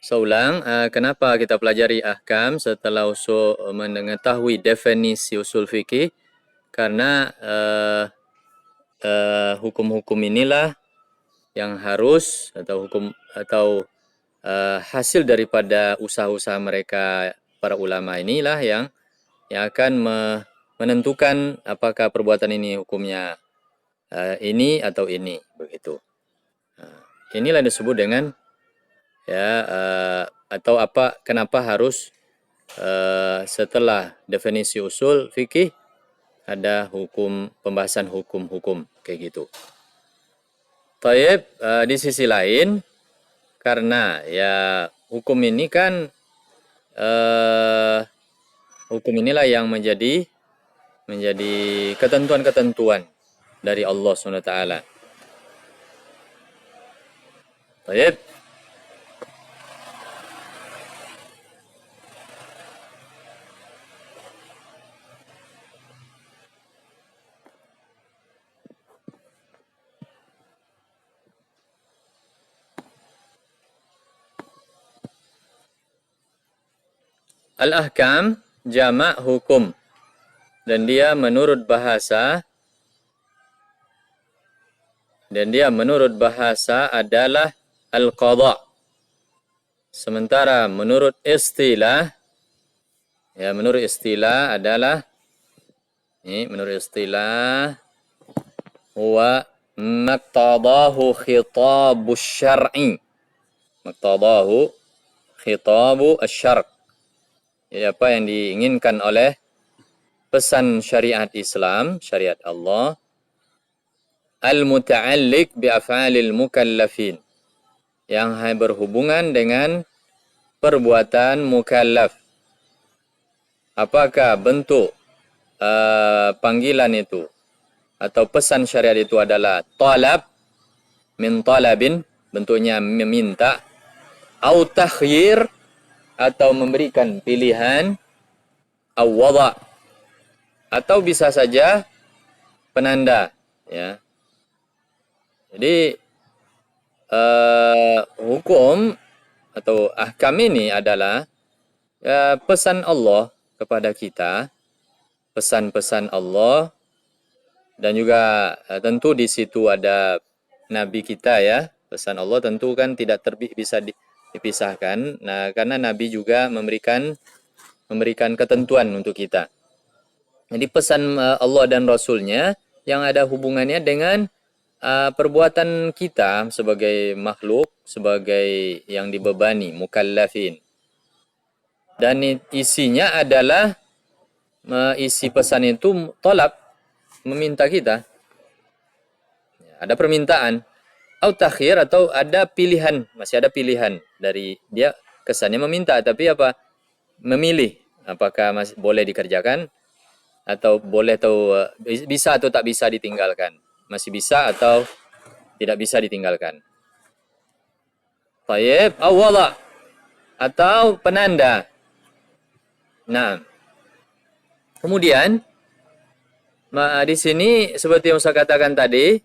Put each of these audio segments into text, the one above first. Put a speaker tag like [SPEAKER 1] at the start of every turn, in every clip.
[SPEAKER 1] Seulang, kenapa kita pelajari ahkam setelah mengetahui definisi usul fikih? Karena hukum-hukum inilah yang harus atau hasil daripada usaha-usaha mereka para ulama inilah yang akan menentukan apakah perbuatan ini hukumnya ini atau ini begitu. Inilah yang disebut dengan atau kenapa harus setelah definisi usul fikih ada pembahasan hukum-hukum kayak gitu. Taib, di sisi lain karena ya hukum ini kan hukum inilah yang menjadi ketentuan-ketentuan dari Allah SWT. Taib. Al-ahkam jamak hukum dan dia menurut bahasa adalah al-qadha. Sementara menurut istilah adalah huwa maqtadahu khitabu syar'i. Maqtadahu khitabu asy-syar'. Ya, apa yang diinginkan oleh pesan syariat Islam, syariat Allah, al-muta'alliq bi af'alil mukallafin, yang berhubungan dengan perbuatan mukallaf. Apakah bentuk panggilan itu atau pesan syariat itu adalah talab, min talabin, bentuknya meminta, au takhyir, atau memberikan pilihan, au wada', atau bisa saja penanda, ya. Jadi hukum atau ahkam ini adalah pesan Allah kepada kita, pesan-pesan Allah, dan juga tentu di situ ada Nabi kita, ya. Pesan Allah tentu kan tidak bisa dipisahkan. Nah, karena Nabi juga memberikan ketentuan untuk kita. Jadi pesan Allah dan Rasulnya yang ada hubungannya dengan perbuatan kita sebagai makhluk, sebagai yang dibebani, mukallafin. Dan isinya adalah isi pesan itu talab, meminta kita. Ada permintaan, atau takhir, atau ada pilihan, masih ada pilihan dari dia, kesannya meminta tapi memilih apakah masih boleh dikerjakan atau bisa atau tak bisa ditinggalkan, masih bisa atau tidak bisa ditinggalkan. Tayyib, awwala, atau penanda. Nah, kemudian di sini seperti yang saya katakan tadi,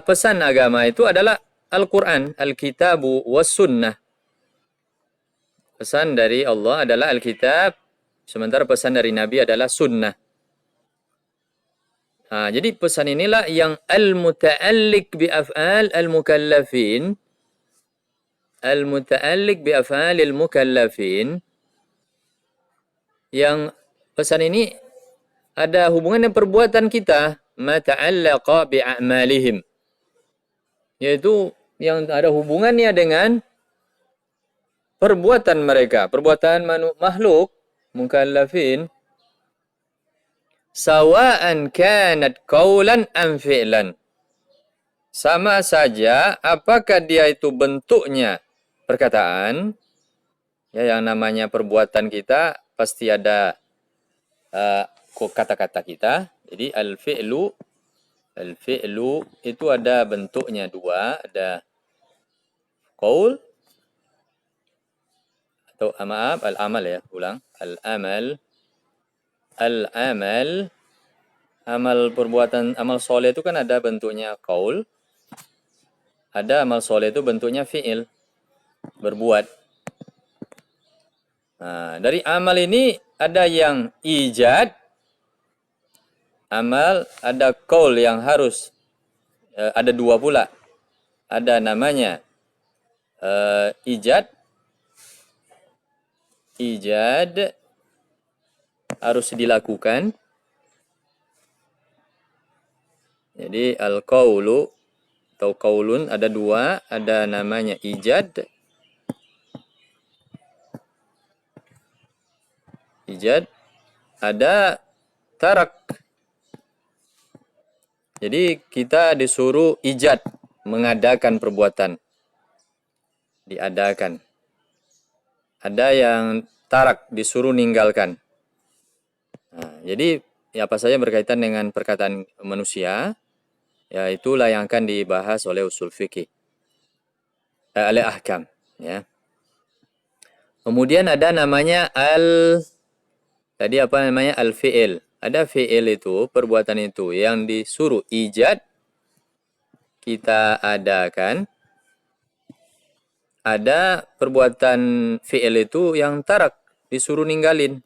[SPEAKER 1] pesan agama itu adalah Al-Quran, Al-Kitabu was Sunnah. Pesan dari Allah adalah Al-Kitab, sementara pesan dari Nabi adalah Sunnah. Jadi pesan inilah yang al-muta'alliq bi af'al al-mukallafin, al-muta'alliq bi af'al al-mukallafin, yang pesan ini ada hubungan dengan perbuatan kita, ma ta'allaqa bi a'malihim, yaitu yang ada hubungannya dengan perbuatan mereka, perbuatan makhluk mukallafin, sawa'an kanat qaulan am fi'lan. Sama saja apakah dia itu bentuknya perkataan, ya, yang namanya perbuatan kita pasti ada kata-kata kita. Jadi al-fi'lu itu ada bentuknya dua, ada qaul atau maaf, al-amal, ya, ulang. Al-amal, amal perbuatan, amal soleh itu kan ada bentuknya qaul, ada amal soleh itu bentuknya fi'il. berbuat. Nah, dari amal ini ada yang ijad, amal, ada qaul yang harus, ada dua pula. Ada namanya ijad harus dilakukan. Jadi al-qaulu atau qaulun ada dua, ada namanya ijad, ada tarak. Jadi kita disuruh ijad, mengadakan perbuatan, diadakan. Ada yang tarak, disuruh ninggalkan. Nah, jadi apa saja berkaitan dengan perkataan manusia, ya itulah yang akan dibahas oleh usul fikih, oleh ahkam. Ya. Kemudian ada namanya tadi apa namanya al-fi'il. Ada fi'il itu, perbuatan itu yang disuruh ijad, kita adakan. Ada perbuatan fi'il itu yang tarak, disuruh ninggalin.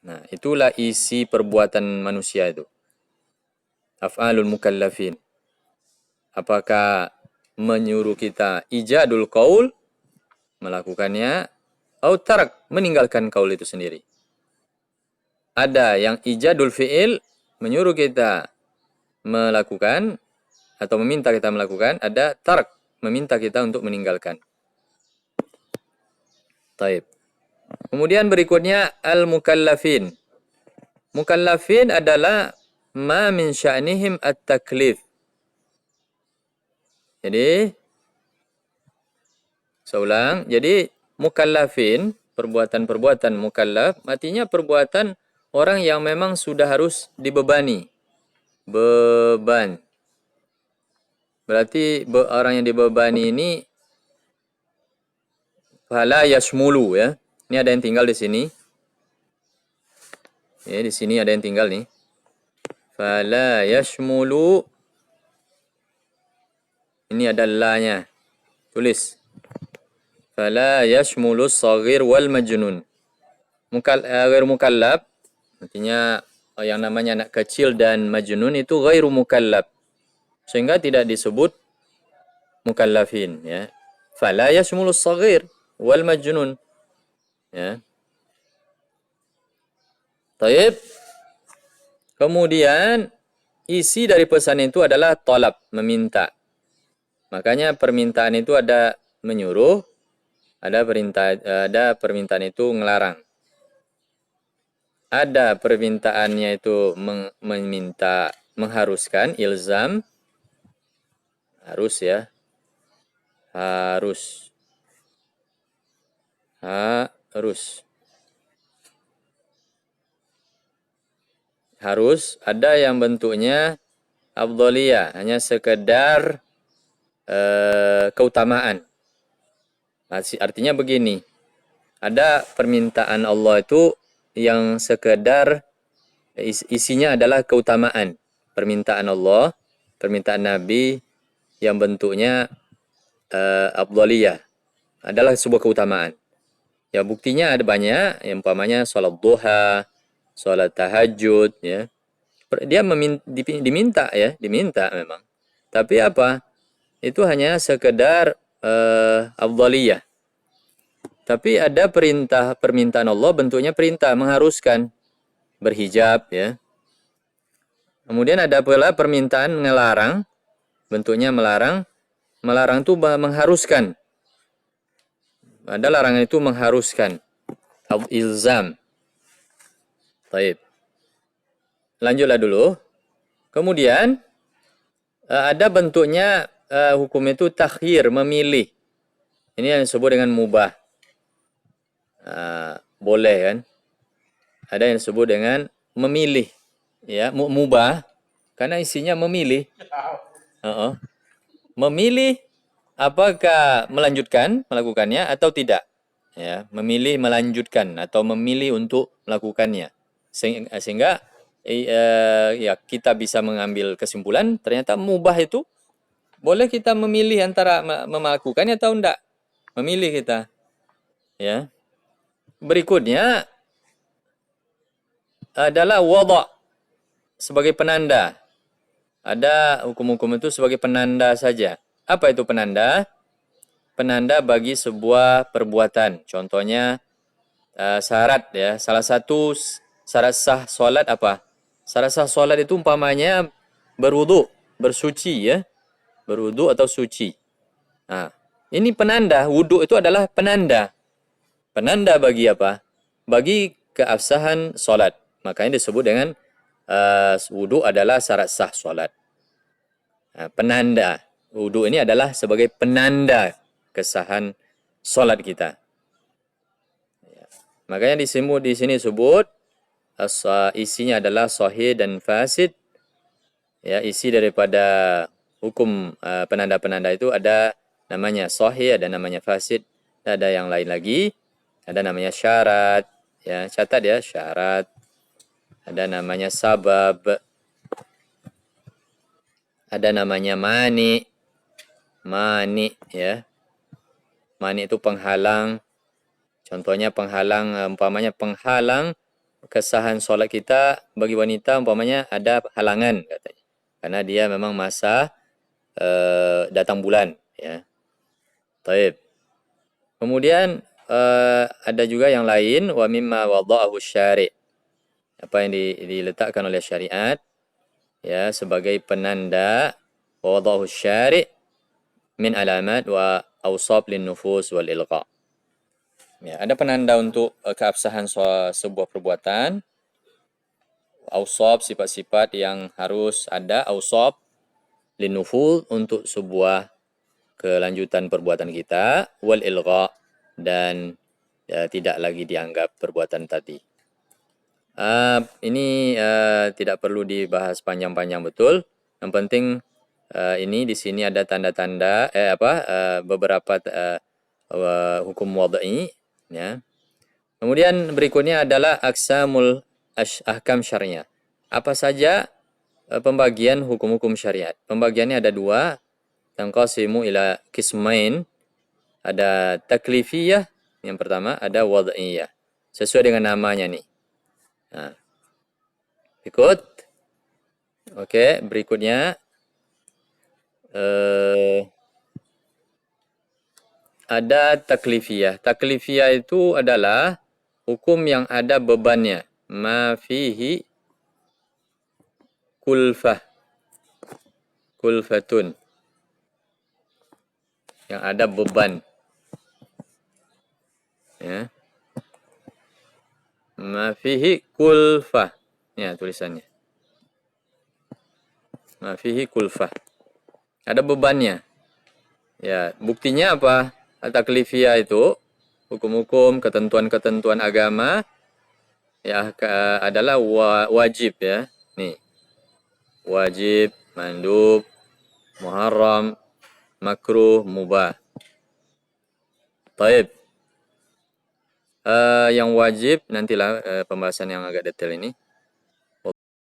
[SPEAKER 1] Nah, itulah isi perbuatan manusia itu. Af'alul mukallafin. Apakah menyuruh kita ijadul qaul, melakukannya, atau tarak, meninggalkan qaul itu sendiri. Ada yang ijadul fi'il, menyuruh kita melakukan atau meminta kita melakukan. Ada tarak, meminta kita untuk meninggalkan. Taib. Kemudian berikutnya al-mukallafin. Mukallafin adalah ma min sya'nihim at-taklif. Jadi, saya ulang. Jadi, mukallafin, perbuatan-perbuatan mukallaf, artinya perbuatan orang yang memang sudah harus dibebani. Beban. Berarti orang yang dibebani ini fala yashmulu, ya. Ini ada yang tinggal di sini. Ya, di sini ada yang tinggal nih. Fala yashmulu. Ini ada la-nya. Tulis. Fala yashmulu saghir wal majnun. Ghair mukallaf, artinya yang namanya anak kecil dan majnun itu ghairu mukallaf. Sehingga tidak disebut mukallafin, ya. Fala yashmulu saghir wal majnun. Ya. Taib. Kemudian isi dari pesan itu adalah talab, meminta. Makanya permintaan itu ada menyuruh, ada permintaan itu ngelarang. Ada permintaannya itu meminta, mengharuskan, ilzam, harus, ya. Harus. Harus. Ada yang bentuknya afdhaliyah, hanya sekedar keutamaan. Artinya begini, ada permintaan Allah itu yang sekedar isinya adalah keutamaan. Permintaan Allah, permintaan Nabi yang bentuknya afdhaliyah adalah sebuah keutamaan. Ya, buktinya ada banyak, yang umpamanya sholat duha, sholat tahajud, ya. Dia diminta, ya, diminta memang. Tapi apa? Itu hanya sekedar afdhaliyah. Tapi ada permintaan Allah bentuknya perintah, mengharuskan berhijab, ya. Kemudian ada pula permintaan ngelarang, bentuknya melarang. Melarang itu mengharuskan. Ada larangan itu mengharuskan. Ilzam. Baik. Lanjutlah dulu. Kemudian ada bentuknya hukum itu takhir, memilih. Ini yang disebut dengan mubah. Boleh, kan? Ada yang disebut dengan memilih, ya, mubah karena isinya memilih. Memilih apakah melanjutkan melakukannya atau tidak, ya. Memilih melanjutkan atau memilih untuk melakukannya, sehingga ya kita bisa mengambil kesimpulan ternyata mubah itu boleh kita memilih antara melakukannya atau enggak. Memilih kita. Ya. Berikutnya adalah wada' sebagai penanda. Ada hukum-hukum itu sebagai penanda saja. Apa itu penanda? Penanda bagi sebuah perbuatan. Contohnya syarat ya. Salah satu syarat sah solat apa? Syarat sah solat itu umpamanya berwudu, bersuci ya. Berwudu atau suci. Nah, ini penanda. Wudu itu adalah penanda. Penanda bagi apa? Bagi keabsahan solat. Makanya disebut dengan wudu adalah syarat sah solat. Penanda. Wudu ini adalah sebagai penanda kesahan solat kita. Makanya di sini sebut isinya adalah sahih dan fasid. Ya, isi daripada hukum penanda-penanda itu ada namanya sahih, ada namanya fasid, ada yang lain lagi, ada namanya syarat. Ya, catat ya, syarat. Ada namanya sabab. Ada namanya mani. Mani ya. Mani itu penghalang. Contohnya penghalang, umpamanya penghalang kesahan solat kita bagi wanita, umpamanya ada halangan katanya. Karena dia memang masa datang bulan. Ya. Taib. Kemudian ada juga yang lain, wa mimma wada'ahu syari'. Apa yang diletakkan oleh syariat ya sebagai penanda, wa wada'ahu syari' min alamat wa awsab lin nufus wal ilqa'. Ya, ada penanda untuk keabsahan sebuah perbuatan. Awsab, sifat-sifat yang harus ada. Awsab linuful untuk sebuah kelanjutan perbuatan kita. Wal ilgha, dan ya, tidak lagi dianggap perbuatan tadi. Ini tidak perlu dibahas panjang-panjang betul. Yang penting ini di sini ada tanda-tanda beberapa hukum wad'i. Ya. Kemudian berikutnya adalah aqsamul ahkam syariah. Apa saja pembagian hukum-hukum syariat? Pembagiannya ada dua. Tanqasimu ila qismain. Ada taklifiyah yang pertama, ada wad'iyah. Sesuai dengan namanya nih. Nah. Ikut. Oke, berikutnya ada taklifiyah. Taklifiyah itu adalah hukum yang ada bebannya. Ma fihi kulfah. Kulfatun. Yang ada beban. Ya. Ma fihi kulfah. Ya, tulisannya. Ma fihi kulfah. Ada bebannya. Ya, buktinya apa? Taklifiyah itu hukum-hukum, ketentuan-ketentuan agama ya adalah wajib ya. Nih. Wajib, mandub, muharram, makruh, mubah. Taib. Yang wajib nantilah pembahasan yang agak detail ini.